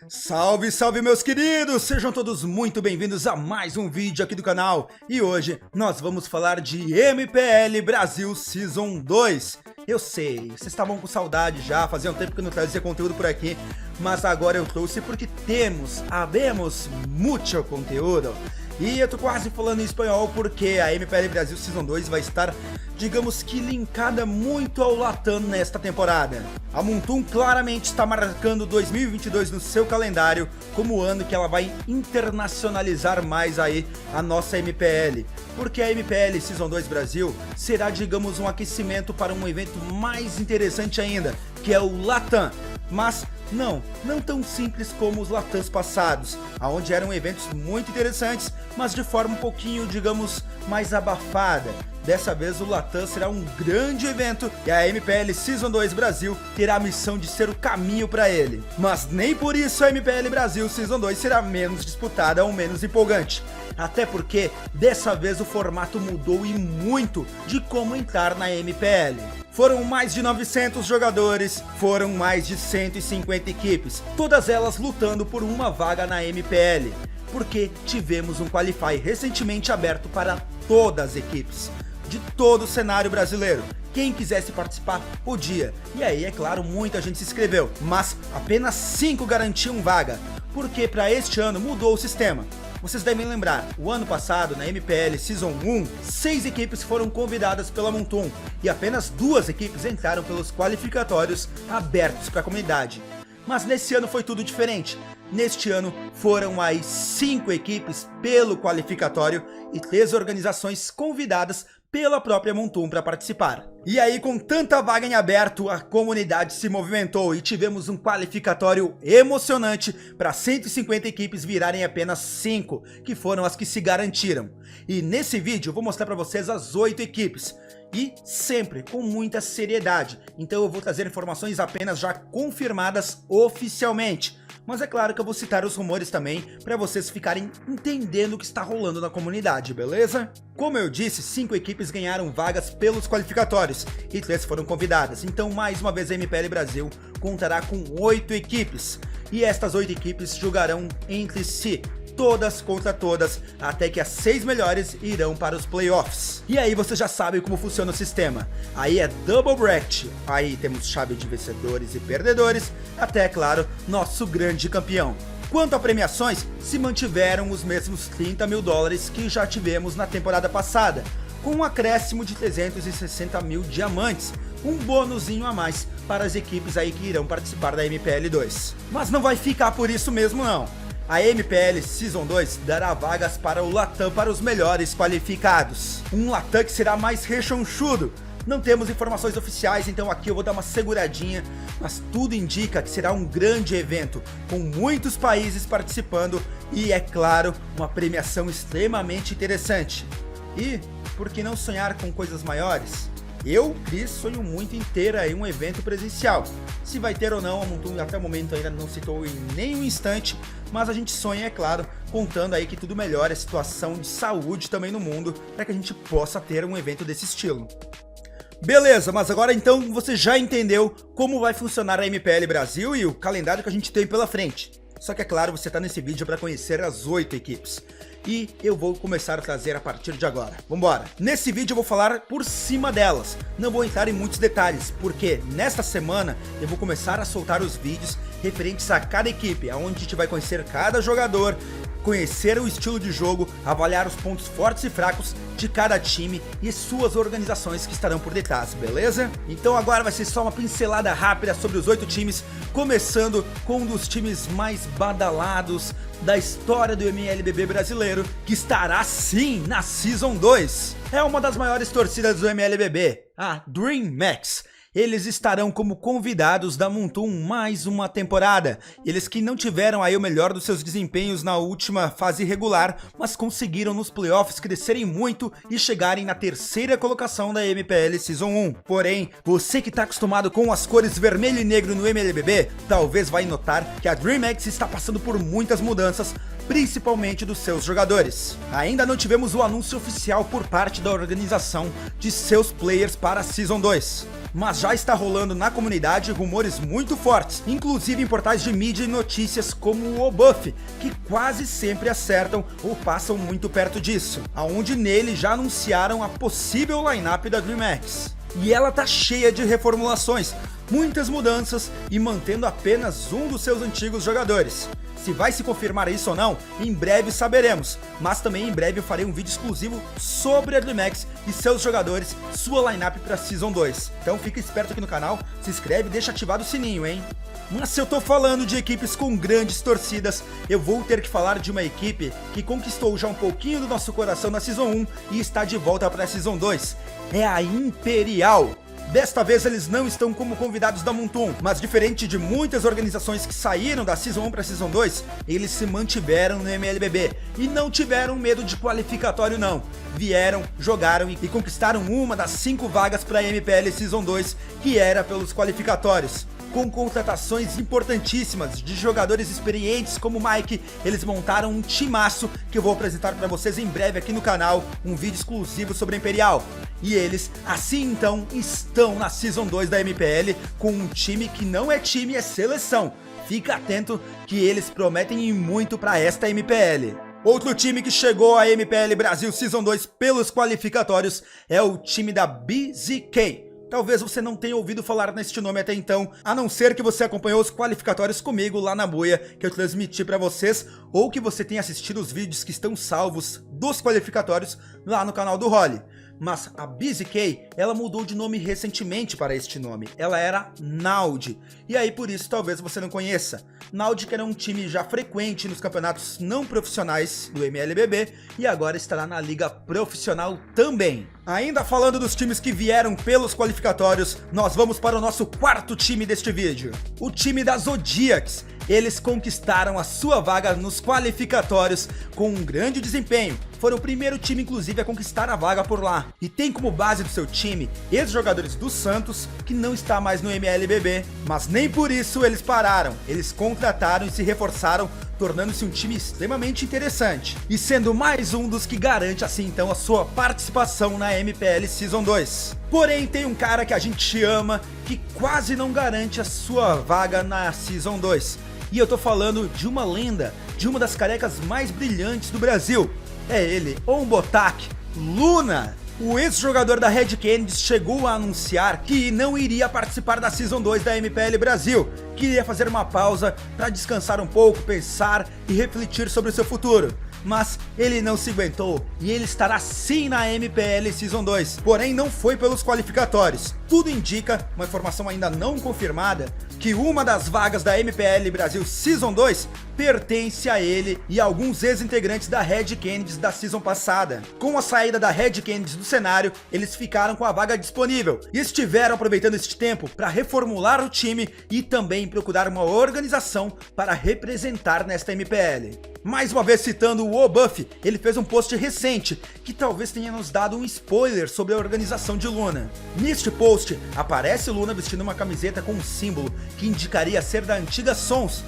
Salve, salve meus queridos! Sejam todos muito bem-vindos a mais um vídeo aqui do canal. E hoje nós vamos falar de MPL Brasil Season 2. Eu sei, vocês estavam com saudade já, fazia um tempo que eu não trazia conteúdo por aqui, mas agora eu trouxe porque habemos muito conteúdo. E eu tô quase falando em espanhol porque a MPL Brasil Season 2 vai estar, digamos que, linkada muito ao Latam nesta temporada. A Moontum claramente está marcando 2022 no seu calendário como o ano que ela vai internacionalizar mais aí a nossa MPL. Porque a MPL Season 2 Brasil será, digamos, um aquecimento para um evento mais interessante ainda, que é o Latam. Mas não tão simples como os Latams passados, onde eram eventos muito interessantes, mas de forma um pouquinho, digamos, mais abafada. Dessa vez o Latam será um grande evento e a MPL Season 2 Brasil terá a missão de ser o caminho para ele. Mas nem por isso a MPL Brasil Season 2 será menos disputada ou menos empolgante. Até porque dessa vez o formato mudou e muito de como entrar na MPL. Foram mais de 900 jogadores, foram mais de 150 equipes, todas elas lutando por uma vaga na MPL, porque tivemos um Qualify recentemente aberto para todas as equipes, de todo o cenário brasileiro. Quem quisesse participar podia, e aí é claro muita gente se inscreveu, mas apenas 5 garantiam vaga, porque para este ano mudou o sistema. Vocês devem lembrar, o ano passado, na MPL Season 1, 6 equipes foram convidadas pela Moontum e apenas 2 equipes entraram pelos qualificatórios abertos para a comunidade. Mas nesse ano foi tudo diferente. Neste ano foram aí 5 equipes pelo qualificatório e 3 organizações convidadas pela própria Moontum para participar. E aí, com tanta vaga em aberto, a comunidade se movimentou e tivemos um qualificatório emocionante para 150 equipes virarem apenas 5, que foram as que se garantiram. E nesse vídeo eu vou mostrar para vocês as 8 equipes. E sempre com muita seriedade, então eu vou trazer informações apenas já confirmadas oficialmente. Mas é claro que eu vou citar os rumores também, para vocês ficarem entendendo o que está rolando na comunidade, beleza? Como eu disse, 5 equipes ganharam vagas pelos qualificatórios, e 3 foram convidadas, então mais uma vez a MPL Brasil contará com 8 equipes. E estas 8 equipes jogarão entre si, todas contra todas, até que as 6 melhores irão para os playoffs. E aí você já sabe como funciona o sistema. Aí é double bracket, aí temos chave de vencedores e perdedores, até, claro, nosso grande campeão. Quanto a premiações, se mantiveram os mesmos 30 mil dólares que já tivemos na temporada passada, com um acréscimo de 360 mil diamantes, um bônusinho a mais para as equipes aí que irão participar da MPL 2. Mas não vai ficar por isso mesmo não. A MPL Season 2 dará vagas para o Latam para os melhores qualificados. Um Latam que será mais rechonchudo. Não temos informações oficiais, então aqui eu vou dar uma seguradinha, mas tudo indica que será um grande evento, com muitos países participando e, é claro, uma premiação extremamente interessante. E, por que não sonhar com coisas maiores? Eu, Cris, sonho muito em ter aí um evento presencial. Se vai ter ou não, a Moontum até o momento ainda não citou em nenhum instante, mas a gente sonha, é claro, contando aí que tudo melhore a situação de saúde também no mundo, para que a gente possa ter um evento desse estilo. Beleza, mas agora então você já entendeu como vai funcionar a MPL Brasil e o calendário que a gente tem pela frente. Só que é claro, você está nesse vídeo para conhecer as 8 equipes. E eu vou começar a trazer a partir de agora. Vambora! Nesse vídeo eu vou falar por cima delas. Não vou entrar em muitos detalhes, porque nesta semana eu vou começar a soltar os vídeos referentes a cada equipe, onde a gente vai conhecer cada jogador, conhecer o estilo de jogo, avaliar os pontos fortes e fracos de cada time e suas organizações que estarão por detrás, beleza? Então agora vai ser só uma pincelada rápida sobre os 8 times, começando com um dos times mais badalados da história do MLBB brasileiro, que estará sim na Season 2. É uma das maiores torcidas do MLBB, a DreamHack. Eles estarão como convidados da Moontum mais uma temporada. Eles que não tiveram aí o melhor dos seus desempenhos na última fase regular, mas conseguiram nos playoffs crescerem muito e chegarem na 3ª colocação da MPL Season 1. Porém, você que está acostumado com as cores vermelho e negro no MLBB, talvez vai notar que a DreamHack está passando por muitas mudanças principalmente dos seus jogadores. Ainda não tivemos o anúncio oficial por parte da organização de seus players para a Season 2. Mas já está rolando na comunidade rumores muito fortes, inclusive em portais de mídia e notícias como o OBuff, que quase sempre acertam ou passam muito perto disso, aonde nele já anunciaram a possível lineup da DreamHack. E ela tá cheia de reformulações, muitas mudanças e mantendo apenas um dos seus antigos jogadores. Se vai se confirmar isso ou não, em breve saberemos, mas também em breve eu farei um vídeo exclusivo sobre a DreamHack e seus jogadores, sua lineup para Season 2. Então fica esperto aqui no canal, se inscreve e deixa ativado o sininho, hein? Mas se eu tô falando de equipes com grandes torcidas, eu vou ter que falar de uma equipe que conquistou já um pouquinho do nosso coração na Season 1 e está de volta para a Season 2. É a Imperial. Desta vez eles não estão como convidados da Moonton, mas diferente de muitas organizações que saíram da Season 1 para a Season 2, eles se mantiveram no MLBB e não tiveram medo de qualificatório não. Vieram, jogaram e conquistaram uma das 5 vagas para a MPL Season 2, que era pelos qualificatórios. Com contratações importantíssimas de jogadores experientes como o Mike, eles montaram um timaço que eu vou apresentar para vocês em breve aqui no canal, um vídeo exclusivo sobre a Imperial. E eles, assim então, estão na Season 2 da MPL com um time que não é time, é seleção. Fica atento que eles prometem ir muito para esta MPL. Outro time que chegou à MPL Brasil Season 2 pelos qualificatórios é o time da BZK. Talvez você não tenha ouvido falar neste nome até então, a não ser que você acompanhou os qualificatórios comigo lá na buia que eu transmiti para vocês, ou que você tenha assistido os vídeos que estão salvos dos qualificatórios lá no canal do Holly. Mas a BZK, ela mudou de nome recentemente para este nome. Ela era Naud. E aí por isso talvez você não conheça. Naud que era um time já frequente nos campeonatos não profissionais do MLBB e agora estará na liga profissional também. Ainda falando dos times que vieram pelos qualificatórios, nós vamos para o nosso quarto time deste vídeo. O time da Zodiacs. Eles conquistaram a sua vaga nos qualificatórios com um grande desempenho. Foram o primeiro time inclusive a conquistar a vaga por lá. E tem como base do seu time ex-jogadores do Santos, que não está mais no MLBB. Mas nem por isso eles pararam. Eles contrataram e se reforçaram, tornando-se um time extremamente interessante. E sendo mais um dos que garante assim então a sua participação na MPL Season 2. Porém tem um cara que a gente ama, que quase não garante a sua vaga na Season 2. E eu tô falando de uma lenda, de uma das carecas mais brilhantes do Brasil. É ele, Ombotak, Luna. O ex-jogador da Red Canids chegou a anunciar que não iria participar da Season 2 da MPL Brasil, que iria fazer uma pausa para descansar um pouco, pensar e refletir sobre o seu futuro. Mas ele não se aguentou e ele estará sim na MPL Season 2, porém não foi pelos qualificatórios. Tudo indica, uma informação ainda não confirmada, que uma das vagas da MPL Brasil Season 2 pertence a ele e a alguns ex-integrantes da Red Canids da season passada. Com a saída da Red Canids do cenário, eles ficaram com a vaga disponível e estiveram aproveitando este tempo para reformular o time e também procurar uma organização para representar nesta MPL. Mais uma vez citando o OBuff, ele fez um post recente que talvez tenha nos dado um spoiler sobre a organização de Luna. Neste post aparece Luna vestindo uma camiseta com um símbolo que indicaria ser da antiga Sons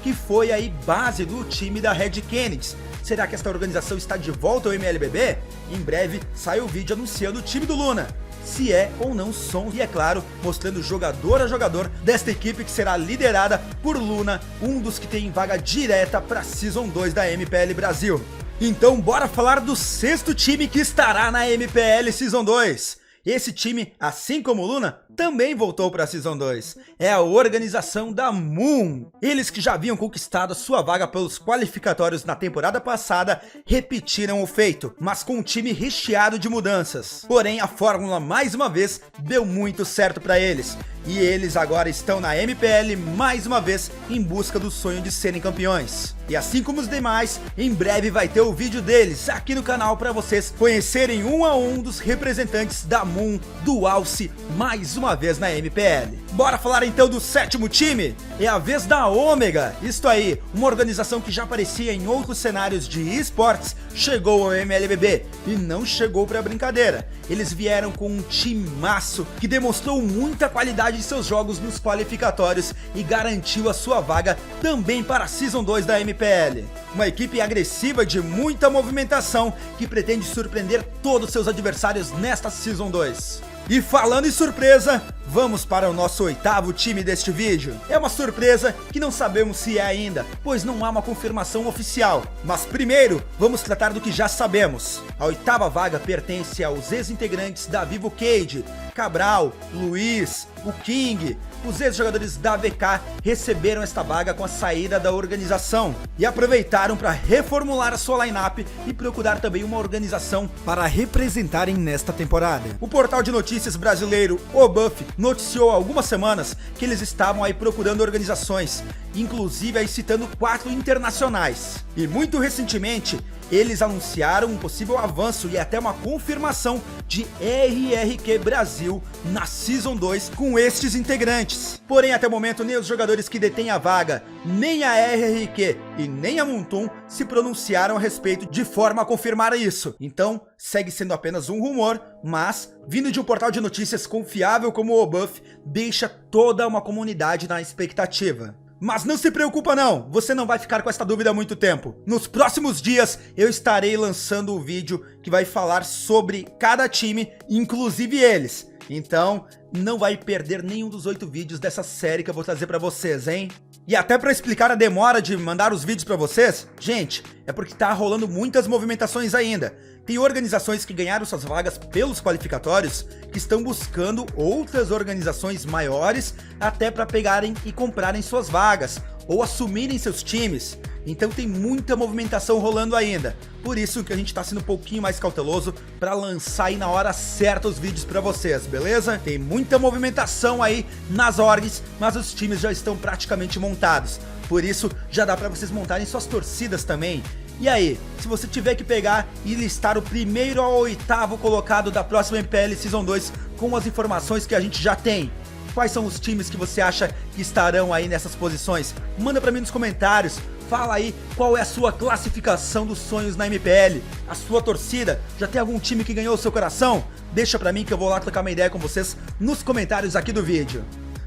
que foi aí base do time da Red Canids. Será que esta organização está de volta ao MLBB? Em breve sai o vídeo anunciando o time do Luna, se é ou não Sons, e é claro, mostrando jogador a jogador desta equipe que será liderada por Luna, um dos que tem vaga direta para Season 2 da MPL Brasil. Então bora falar do sexto time que estará na MPL Season 2. Esse time, assim como o Luna, também voltou para a Season 2. É a organização da Moon. Eles que já haviam conquistado a sua vaga pelos qualificatórios na temporada passada, repetiram o feito, mas com um time recheado de mudanças. Porém, a fórmula mais uma vez deu muito certo para eles. E eles agora estão na MPL mais uma vez em busca do sonho de serem campeões. E assim como os demais, em breve vai ter o vídeo deles aqui no canal para vocês conhecerem um a um dos representantes da Moon do Alce mais uma uma vez na MPL. Bora falar então do sétimo time? É a vez da Ômega, isto aí, uma organização que já aparecia em outros cenários de esportes, chegou ao MLBB e não chegou pra brincadeira. Eles vieram com um timaço que demonstrou muita qualidade em seus jogos nos qualificatórios e garantiu a sua vaga também para a Season 2 da MPL. Uma equipe agressiva de muita movimentação que pretende surpreender todos seus adversários nesta Season 2. E falando em surpresa, vamos para o nosso oitavo time deste vídeo. É uma surpresa que não sabemos se é ainda, pois não há uma confirmação oficial. Mas primeiro, vamos tratar do que já sabemos. A oitava vaga pertence aos ex-integrantes da Vivo Cage, Cabral, Luiz, o King. Os ex-jogadores da AVK receberam esta vaga com a saída da organização e aproveitaram para reformular a sua lineup e procurar também uma organização para representarem nesta temporada. O portal de notícias brasileiro O Buff noticiou há algumas semanas que eles estavam aí procurando organizações, inclusive aí citando 4 internacionais. E muito recentemente, eles anunciaram um possível avanço e até uma confirmação de RRQ Brasil na Season 2 com estes integrantes. Porém, até o momento, nem os jogadores que detêm a vaga, nem a RRQ e nem a Muntum se pronunciaram a respeito de forma a confirmar isso. Então, segue sendo apenas um rumor, mas, vindo de um portal de notícias confiável como o Buff, deixa toda uma comunidade na expectativa. Mas não se preocupa não, você não vai ficar com esta dúvida há muito tempo. Nos próximos dias eu estarei lançando um vídeo que vai falar sobre cada time, inclusive eles. Então não vai perder nenhum dos 8 vídeos dessa série que eu vou trazer pra vocês, hein? E até pra explicar a demora de mandar os vídeos pra vocês, gente, é porque tá rolando muitas movimentações ainda. Tem organizações que ganharam suas vagas pelos qualificatórios que estão buscando outras organizações maiores até para pegarem e comprarem suas vagas ou assumirem seus times. Então tem muita movimentação rolando ainda. Por isso que a gente tá sendo um pouquinho mais cauteloso para lançar aí na hora certa os vídeos para vocês, beleza? Tem muita movimentação aí nas orgs, mas os times já estão praticamente montados. Por isso já dá para vocês montarem suas torcidas também. E aí, se você tiver que pegar e listar o primeiro ao 8º colocado da próxima MPL Season 2 com as informações que a gente já tem, quais são os times que você acha que estarão aí nessas posições? Manda pra mim nos comentários, fala aí qual é a sua classificação dos sonhos na MPL, a sua torcida, já tem algum time que ganhou o seu coração? Deixa pra mim que eu vou lá trocar uma ideia com vocês nos comentários aqui do vídeo.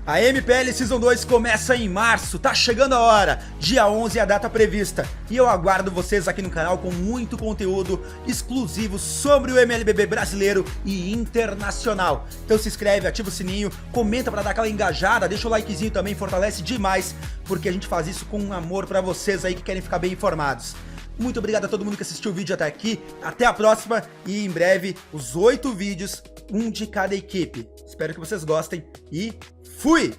A MPL Season 2 começa em março, tá chegando a hora, dia 11 é a data prevista, e eu aguardo vocês aqui no canal com muito conteúdo exclusivo sobre o MLBB brasileiro e internacional. Então se inscreve, ativa o sininho, comenta pra dar aquela engajada, deixa o likezinho também, fortalece demais, porque a gente faz isso com amor pra vocês aí que querem ficar bem informados. Muito obrigado a todo mundo que assistiu o vídeo até aqui, até a próxima e em breve os 8 vídeos, um de cada equipe. Espero que vocês gostem e fui!